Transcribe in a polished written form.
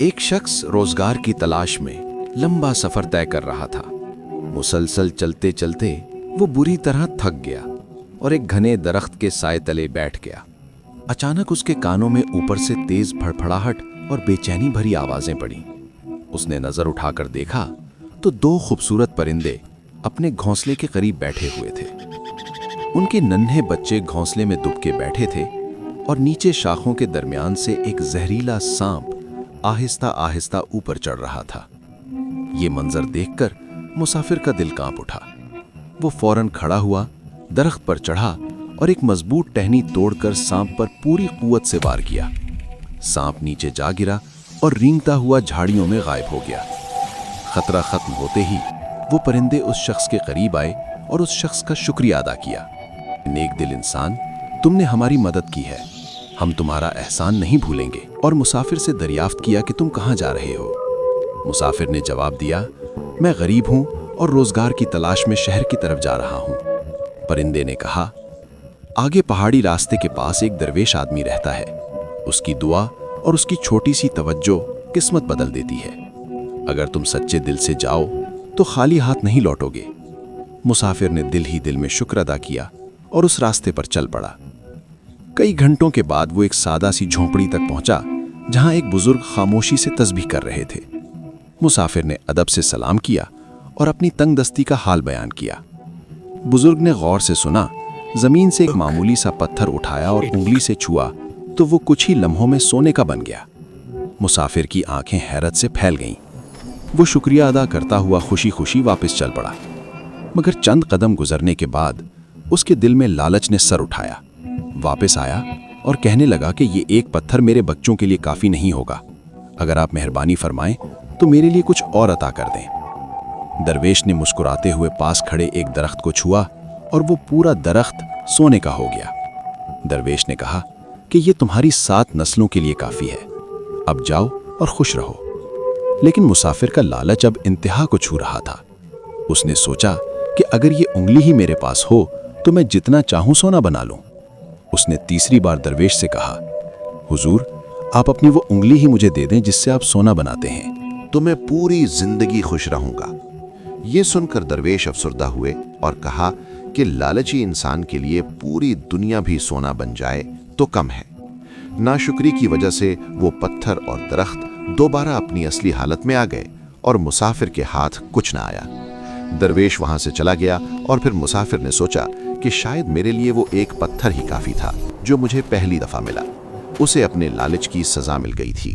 ایک شخص روزگار کی تلاش میں لمبا سفر طے کر رہا تھا۔ مسلسل چلتے چلتے وہ بری طرح تھک گیا اور ایک گھنے درخت کے سائے تلے بیٹھ گیا۔ اچانک اس کے کانوں میں اوپر سے تیز پھڑپھڑاہٹ اور بے چینی بھری آوازیں پڑیں۔ اس نے نظر اٹھا کر دیکھا تو دو خوبصورت پرندے اپنے گھونسلے کے قریب بیٹھے ہوئے تھے۔ ان کے ننھے بچے گھونسلے میں دب کے بیٹھے تھے اور نیچے شاخوں کے درمیان سے ایک زہریلا سانپ آہستہ آہستہ اوپر چڑھ رہا تھا۔ یہ منظر دیکھ کر مسافر کا دل کانپ اٹھا۔ وہ فوراً کھڑا ہوا، درخت پر چڑھا اور ایک مضبوط ٹہنی توڑ کر سانپ پر پوری قوت سے وار کیا۔ سانپ نیچے جا گرا اور رینگتا ہوا جھاڑیوں میں غائب ہو گیا۔ خطرہ ختم ہوتے ہی وہ پرندے اس شخص کے قریب آئے اور اس شخص کا شکریہ ادا کیا۔ نیک دل انسان، تم نے ہماری مدد کی ہے، ہم تمہارا احسان نہیں بھولیں گے۔ اور مسافر سے دریافت کیا کہ تم کہاں جا رہے ہو؟ مسافر نے جواب دیا، میں غریب ہوں اور روزگار کی تلاش میں شہر کی طرف جا رہا ہوں۔ پرندے نے کہا، آگے پہاڑی راستے کے پاس ایک درویش آدمی رہتا ہے، اس کی دعا اور اس کی چھوٹی سی توجہ قسمت بدل دیتی ہے۔ اگر تم سچے دل سے جاؤ تو خالی ہاتھ نہیں لوٹو گے۔ مسافر نے دل ہی دل میں شکر ادا کیا اور اس راستے پر چل پڑا۔ کئی گھنٹوں کے بعد وہ ایک سادہ سی جھونپڑی تک پہنچا جہاں ایک بزرگ خاموشی سے تسبیح کر رہے تھے۔ مسافر نے ادب سے سلام کیا اور اپنی تنگ دستی کا حال بیان کیا۔ بزرگ نے غور سے سنا، زمین سے ایک معمولی سا پتھر اٹھایا اور انگلی سے چھوا تو وہ کچھ ہی لمحوں میں سونے کا بن گیا۔ مسافر کی آنکھیں حیرت سے پھیل گئیں۔ وہ شکریہ ادا کرتا ہوا خوشی خوشی واپس چل پڑا، مگر چند قدم گزرنے کے بعد اس کے دل میں لالچ نے سر اٹھایا۔ واپس آیا اور کہنے لگا کہ یہ ایک پتھر میرے بچوں کے لیے کافی نہیں ہوگا، اگر آپ مہربانی فرمائیں تو میرے لیے کچھ اور عطا کر دیں۔ درویش نے مسکراتے ہوئے پاس کھڑے ایک درخت کو چھوا اور وہ پورا درخت سونے کا ہو گیا۔ درویش نے کہا کہ یہ تمہاری 7 نسلوں کے لیے کافی ہے، اب جاؤ اور خوش رہو۔ لیکن مسافر کا لالچ اب انتہا کو چھو رہا تھا۔ اس نے سوچا کہ اگر یہ انگلی ہی میرے پاس ہو تو میں جتنا چاہوں سونا بنا لوں۔ اس نے تیسری بار درویش سے کہا، حضور آپ اپنی وہ انگلی ہی مجھے دے دیں جس سے آپ سونا بناتے ہیں، تو میں پوری زندگی خوش رہوں گا۔ یہ سن کر درویش افسردہ ہوئے اور کہا کہ لالچی انسان کے لیے پوری دنیا بھی سونا بن جائے تو کم ہے۔ ناشکری کی وجہ سے وہ پتھر اور درخت دوبارہ اپنی اصلی حالت میں آ گئے اور مسافر کے ہاتھ کچھ نہ آیا۔ درویش وہاں سے چلا گیا اور پھر مسافر نے سوچا کہ شاید میرے لیے وہ ایک پتھر ہی کافی تھا جو مجھے پہلی دفعہ ملا۔ اسے اپنے لالچ کی سزا مل گئی تھی۔